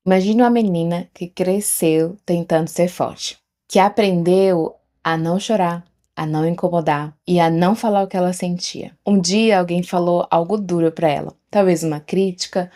Imagina uma menina que cresceu tentando ser forte, que aprendeu a não chorar, a não incomodar e a não falar o que ela sentia. Um dia alguém falou algo duro para ela, talvez uma crítica,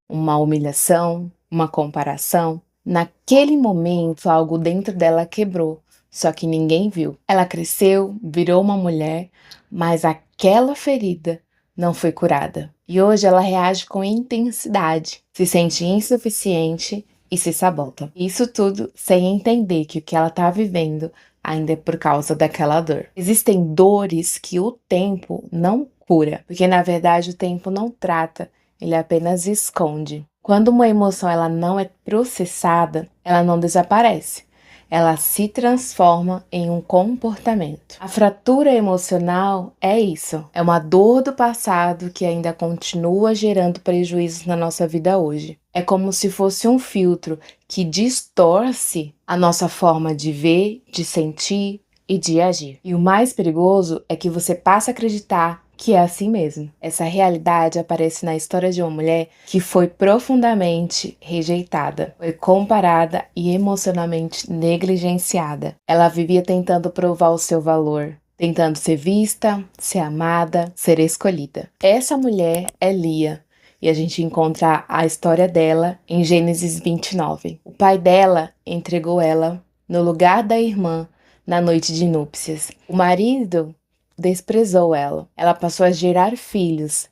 uma humilhação, uma comparação. Naquele momento, algo dentro dela quebrou, só que ninguém viu. Ela cresceu, virou uma mulher, mas aquela ferida não foi curada. E hoje ela reage com intensidade, se sente insuficiente e se sabota. Isso tudo sem entender que o que ela está vivendo ainda é por causa daquela dor. Existem dores que o tempo não cura, porque na verdade o tempo não trata, ele apenas esconde. Quando uma emoção ela não é processada, ela não desaparece. Ela se transforma em um comportamento. A fratura emocional é isso. É uma dor do passado que ainda continua gerando prejuízos na nossa vida hoje. É como se fosse um filtro que distorce a nossa forma de ver, de sentir e de agir. E o mais perigoso é que você passa a acreditar que é assim mesmo. Essa realidade aparece na história de uma mulher que foi profundamente rejeitada, foi comparada e emocionalmente negligenciada. Ela vivia tentando provar o seu valor, tentando ser vista, ser amada, ser escolhida. Essa mulher é Lia. E a gente encontra a história dela em Gênesis 29. O pai dela entregou ela no lugar da irmã na noite de núpcias. O marido desprezou ela. Ela passou a gerar filhos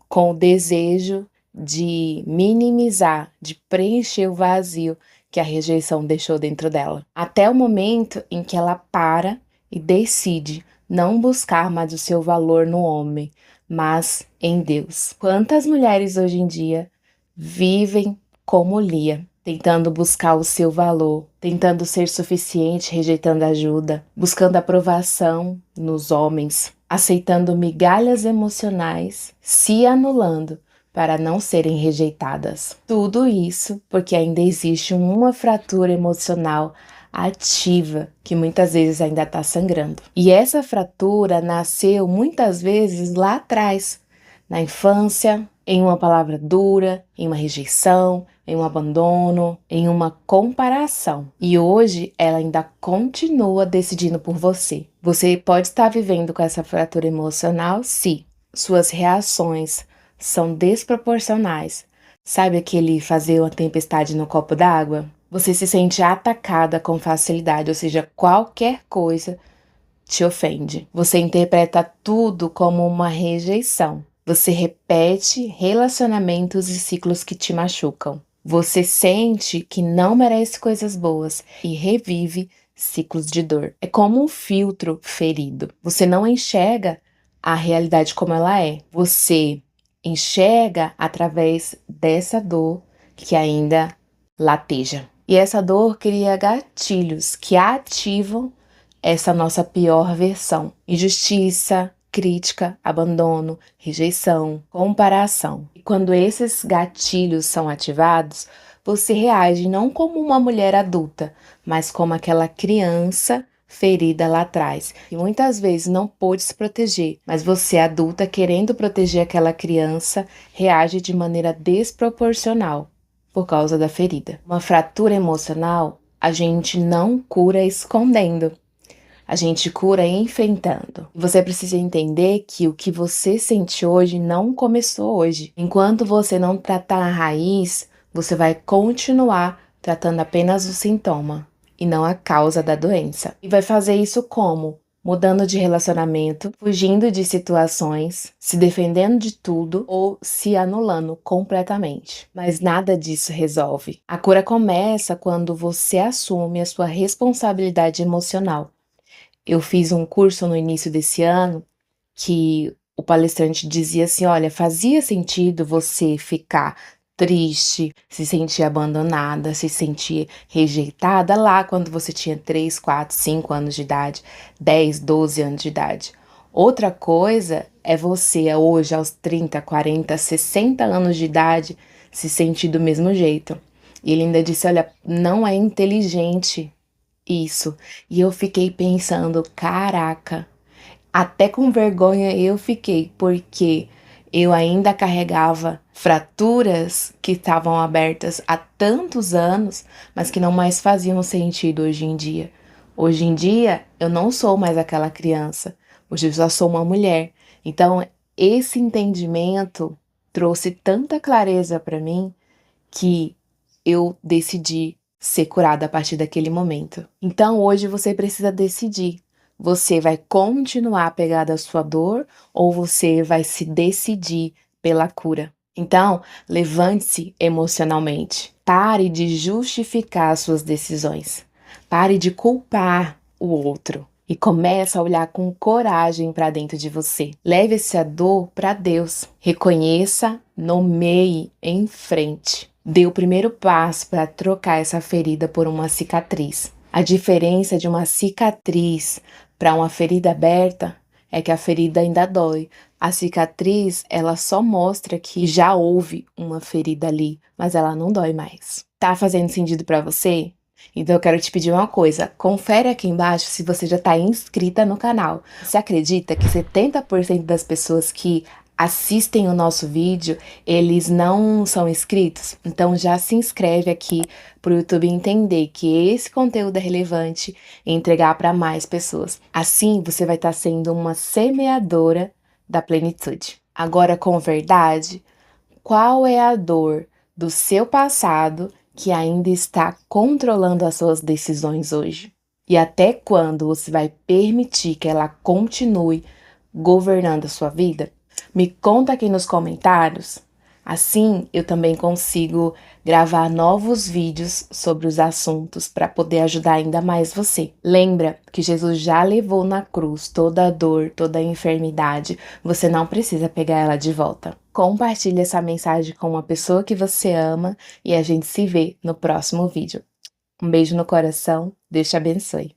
com o desejo de minimizar, de preencher o vazio que a rejeição deixou dentro dela. Até o momento em que ela para e decide não buscar mais o seu valor no homem, mas em Deus. Quantas mulheres hoje em dia vivem como Lia, tentando buscar o seu valor, tentando ser suficiente, rejeitando ajuda, buscando aprovação nos homens, aceitando migalhas emocionais, se anulando para não serem rejeitadas. Tudo isso porque ainda existe uma fratura emocional ativa que muitas vezes ainda está sangrando. E essa fratura nasceu muitas vezes lá atrás, na infância, em uma palavra dura, em uma rejeição, em um abandono, em uma comparação. E hoje ela ainda continua decidindo por você. Você pode estar vivendo com essa fratura emocional se suas reações são desproporcionais. Sabe aquele fazer uma tempestade no copo d'água? Você se sente atacada com facilidade, ou seja, qualquer coisa te ofende. Você interpreta tudo como uma rejeição. Você repete relacionamentos e ciclos que te machucam. Você sente que não merece coisas boas e revive ciclos de dor. É como um filtro ferido. Você não enxerga a realidade como ela é. Você enxerga através dessa dor que ainda lateja. E essa dor cria gatilhos que ativam essa nossa pior versão: injustiça, crítica, abandono, rejeição, comparação. E quando esses gatilhos são ativados, você reage não como uma mulher adulta, mas como aquela criança ferida lá atrás, que muitas vezes não pôde se proteger, mas você, adulta, querendo proteger aquela criança, reage de maneira desproporcional por causa da ferida. Uma fratura emocional a gente não cura escondendo. A gente cura enfrentando. Você precisa entender que o que você sente hoje não começou hoje. Enquanto você não tratar a raiz, você vai continuar tratando apenas o sintoma e não a causa da doença. E vai fazer isso como? Mudando de relacionamento, fugindo de situações, se defendendo de tudo ou se anulando completamente. Mas nada disso resolve. A cura começa quando você assume a sua responsabilidade emocional. Eu fiz um curso no início desse ano que o palestrante dizia assim: olha, fazia sentido você ficar triste, se sentir abandonada, se sentir rejeitada lá quando você tinha 3, 4, 5 anos de idade, 10, 12 anos de idade. Outra coisa é você hoje, aos 30, 40, 60 anos de idade, se sentir do mesmo jeito. E ele ainda disse: olha, não é inteligente isso. E eu fiquei pensando, caraca, até com vergonha eu fiquei, porque Eu ainda carregava fraturas que estavam abertas há tantos anos, mas que não mais faziam sentido hoje em dia. Hoje em dia, eu não sou mais aquela criança. Hoje eu já sou uma mulher. Então, esse entendimento trouxe tanta clareza para mim que eu decidi ser curada a partir daquele momento. Então, hoje você precisa decidir. Você vai continuar apegada à sua dor ou você vai se decidir pela cura? Então, levante-se emocionalmente. Pare de justificar suas decisões. Pare de culpar o outro. E comece a olhar com coragem para dentro de você. Leve essa dor para Deus. Reconheça, nomeie, enfrente. Dê o primeiro passo para trocar essa ferida por uma cicatriz. A diferença de uma cicatriz para uma ferida aberta é que a ferida ainda dói. A cicatriz, ela só mostra que já houve uma ferida ali, mas ela não dói mais. Tá fazendo sentido para você? Então eu quero te pedir uma coisa, confere aqui embaixo se você já está inscrita no canal. Você acredita que 70% das pessoas que assistem o nosso vídeo, eles não são inscritos? Então já se inscreve aqui para o YouTube entender que esse conteúdo é relevante e entregar para mais pessoas. Assim você vai estar sendo uma semeadora da plenitude. Agora, com verdade, qual é a dor do seu passado que ainda está controlando as suas decisões hoje? E até quando você vai permitir que ela continue governando a sua vida? Me conta aqui nos comentários. Assim, eu também consigo gravar novos vídeos sobre os assuntos para poder ajudar ainda mais você. Lembra que Jesus já levou na cruz toda a dor, toda a enfermidade. Você não precisa pegar ela de volta. Compartilhe essa mensagem com uma pessoa que você ama e a gente se vê no próximo vídeo. Um beijo no coração, Deus te abençoe.